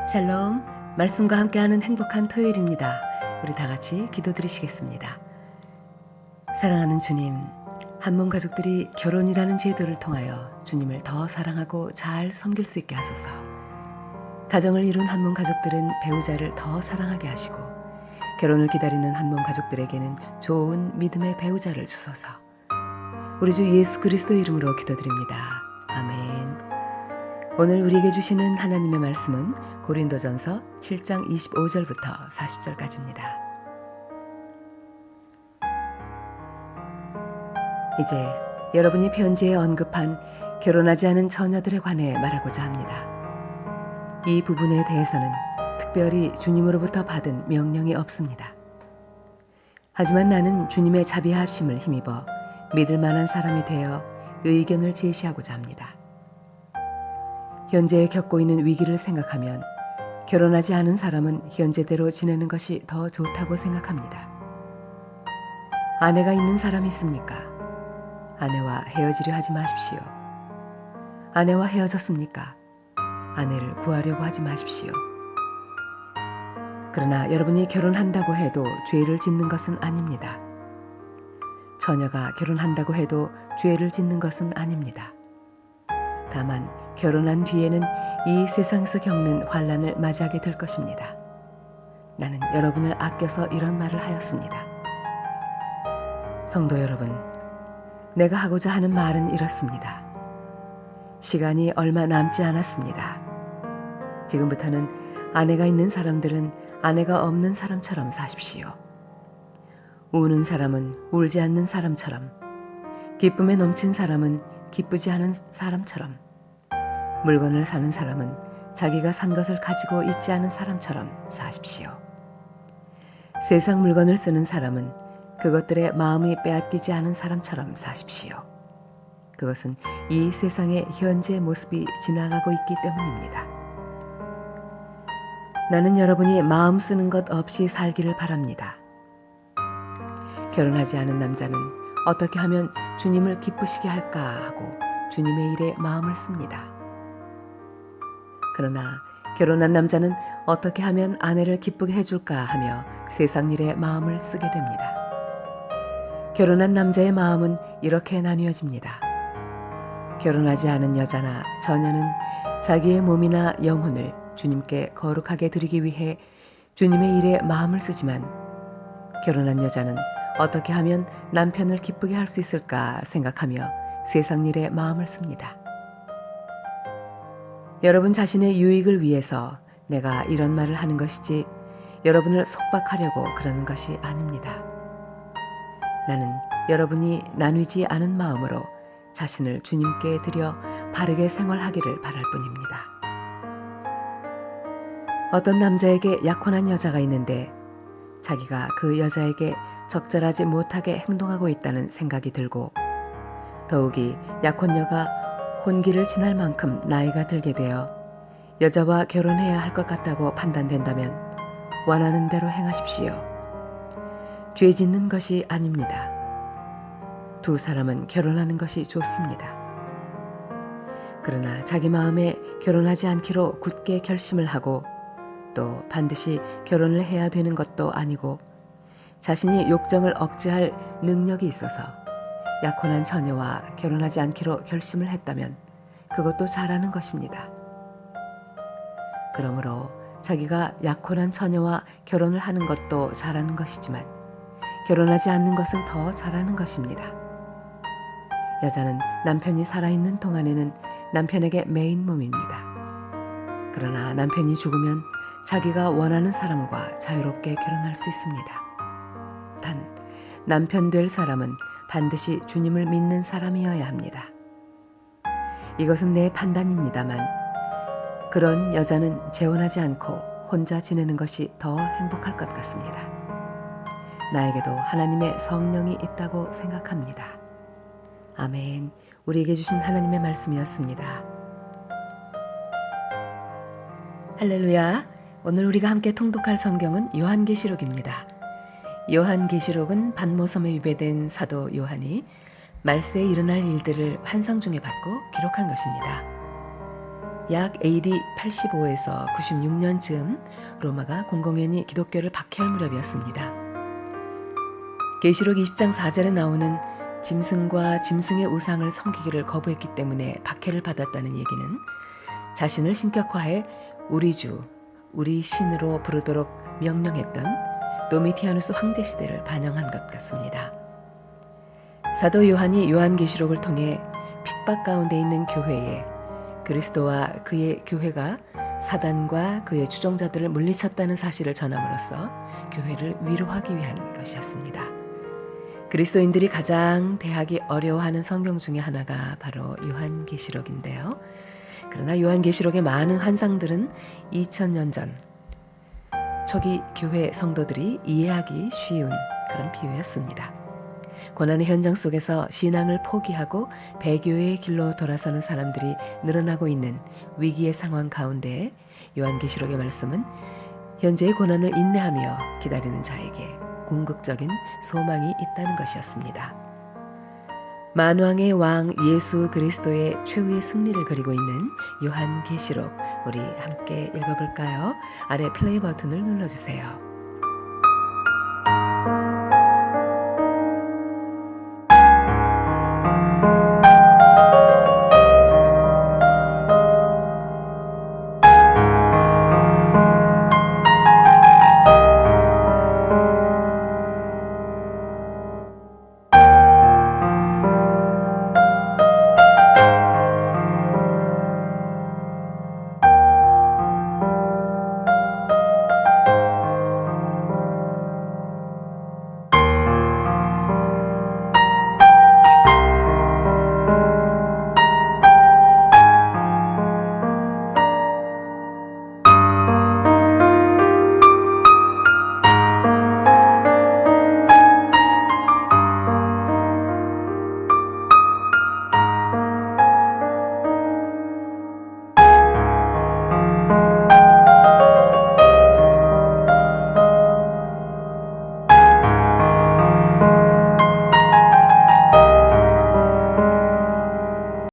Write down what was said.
샬롬, 말씀과 함께하는 행복한 토요일입니다. 우리 다 같이 기도드리시겠습니다. 사랑하는 주님, 한몸 가족들이 결혼이라는 제도를 통하여 주님을 더 사랑하고 잘 섬길 수 있게 하소서. 가정을 이룬 한몸 가족들은 배우자를 더 사랑하게 하시고, 결혼을 기다리는 한몸 가족들에게는 좋은 믿음의 배우자를 주소서. 우리 주 예수 그리스도 이름으로 기도드립니다. 아멘. 오늘 우리에게 주시는 하나님의 말씀은 고린도전서 7장 25절부터 40절까지입니다. 이제 여러분이 편지에 언급한 결혼하지 않은 처녀들에 관해 말하고자 합니다. 이 부분에 대해서는 특별히 주님으로부터 받은 명령이 없습니다. 하지만 나는 주님의 자비하심을 힘입어 믿을 만한 사람이 되어 의견을 제시하고자 합니다. 현재 겪고 있는 위기를 생각하면 결혼하지 않은 사람은 현재대로 지내는 것이 더 좋다고 생각합니다. 아내가 있는 사람이 있습니까? 아내와 헤어지려 하지 마십시오. 아내와 헤어졌습니까? 아내를 구하려고 하지 마십시오. 그러나 여러분이 결혼한다고 해도 죄를 짓는 것은 아닙니다. 처녀가 결혼한다고 해도 죄를 짓는 것은 아닙니다. 다만 결혼한 뒤에는 이 세상에서 겪는 환난을 맞이하게 될 것입니다. 나는 여러분을 아껴서 이런 말을 하였습니다. 성도 여러분, 내가 하고자 하는 말은 이렇습니다. 시간이 얼마 남지 않았습니다. 지금부터는 아내가 있는 사람들은 아내가 없는 사람처럼 사십시오. 우는 사람은 울지 않는 사람처럼, 기쁨에 넘친 사람은 기쁘지 않은 사람처럼, 물건을 사는 사람은 자기가 산 것을 가지고 있지 않은 사람처럼 사십시오. 세상 물건을 쓰는 사람은 그것들의 마음이 빼앗기지 않은 사람처럼 사십시오. 그것은 이 세상의 현재 모습이 지나가고 있기 때문입니다. 나는 여러분이 마음 쓰는 것 없이 살기를 바랍니다. 결혼하지 않은 남자는 어떻게 하면 주님을 기쁘시게 할까 하고 주님의 일에 마음을 씁니다. 그러나 결혼한 남자는 어떻게 하면 아내를 기쁘게 해줄까 하며 세상 일에 마음을 쓰게 됩니다. 결혼한 남자의 마음은 이렇게 나뉘어집니다. 결혼하지 않은 여자나 처녀는 자기의 몸이나 영혼을 주님께 거룩하게 드리기 위해 주님의 일에 마음을 쓰지만, 결혼한 여자는 어떻게 하면 남편을 기쁘게 할 수 있을까 생각하며 세상 일에 마음을 씁니다. 여러분 자신의 유익을 위해서 내가 이런 말을 하는 것이지 여러분을 속박하려고 그러는 것이 아닙니다. 나는 여러분이 나뉘지 않은 마음으로 자신을 주님께 드려 바르게 생활하기를 바랄 뿐입니다. 어떤 남자에게 약혼한 여자가 있는데 자기가 그 여자에게 적절하지 못하게 행동하고 있다는 생각이 들고, 더욱이 약혼녀가 혼기를 지날 만큼 나이가 들게 되어 여자와 결혼해야 할 것 같다고 판단된다면 원하는 대로 행하십시오. 죄 짓는 것이 아닙니다. 두 사람은 결혼하는 것이 좋습니다. 그러나 자기 마음에 결혼하지 않기로 굳게 결심을 하고 또 반드시 결혼을 해야 되는 것도 아니고 자신이 욕정을 억제할 능력이 있어서 약혼한 처녀와 결혼하지 않기로 결심을 했다면 그것도 잘하는 것입니다. 그러므로 자기가 약혼한 처녀와 결혼을 하는 것도 잘하는 것이지만 결혼하지 않는 것은 더 잘하는 것입니다. 여자는 남편이 살아있는 동안에는 남편에게 매인 몸입니다. 그러나 남편이 죽으면 자기가 원하는 사람과 자유롭게 결혼할 수 있습니다. 단, 남편 될 사람은 반드시 주님을 믿는 사람이어야 합니다. 이것은 내 판단입니다만, 그런 여자는 재혼하지 않고 혼자 지내는 것이 더 행복할 것 같습니다. 나에게도 하나님의 성령이 있다고 생각합니다. 아멘. 우리에게 주신 하나님의 말씀이었습니다. 할렐루야. 오늘 우리가 함께 통독할 성경은 요한계시록입니다. 요한계시록은 반모섬에 유배된 사도 요한이 말세에 일어날 일들을 환상 중에 받고 기록한 것입니다. 약 AD 85에서 96년쯤 로마가 공공연히 기독교를 박해할 무렵이었습니다. 계시록 20장 4절에 나오는 짐승과 짐승의 우상을 섬기기를 거부했기 때문에 박해를 받았다는 얘기는 자신을 신격화해 우리 주, 우리 신으로 부르도록 명령했던 도미티아누스 황제 시대를 반영한 것 같습니다. 사도 요한이 요한계시록을 통해 핍박 가운데 있는 교회에 그리스도와 그의 교회가 사단과 그의 추종자들을 물리쳤다는 사실을 전함으로써 교회를 위로하기 위한 것이었습니다. 그리스도인들이 가장 대하기 어려워하는 성경 중에 하나가 바로 요한계시록인데요. 그러나 요한계시록의 많은 환상들은 2000년 전 초기 교회 성도들이 이해하기 쉬운 그런 비유였습니다. 고난의 현장 속에서 신앙을 포기하고 배교의 길로 돌아서는 사람들이 늘어나고 있는 위기의 상황 가운데 요한계시록의 말씀은 현재의 고난을 인내하며 기다리는 자에게 궁극적인 소망이 있다는 것이었습니다. 만왕의 왕 예수 그리스도의 최후의 승리를 그리고 있는 요한계시록, 우리 함께 읽어볼까요? 아래 플레이 버튼을 눌러주세요.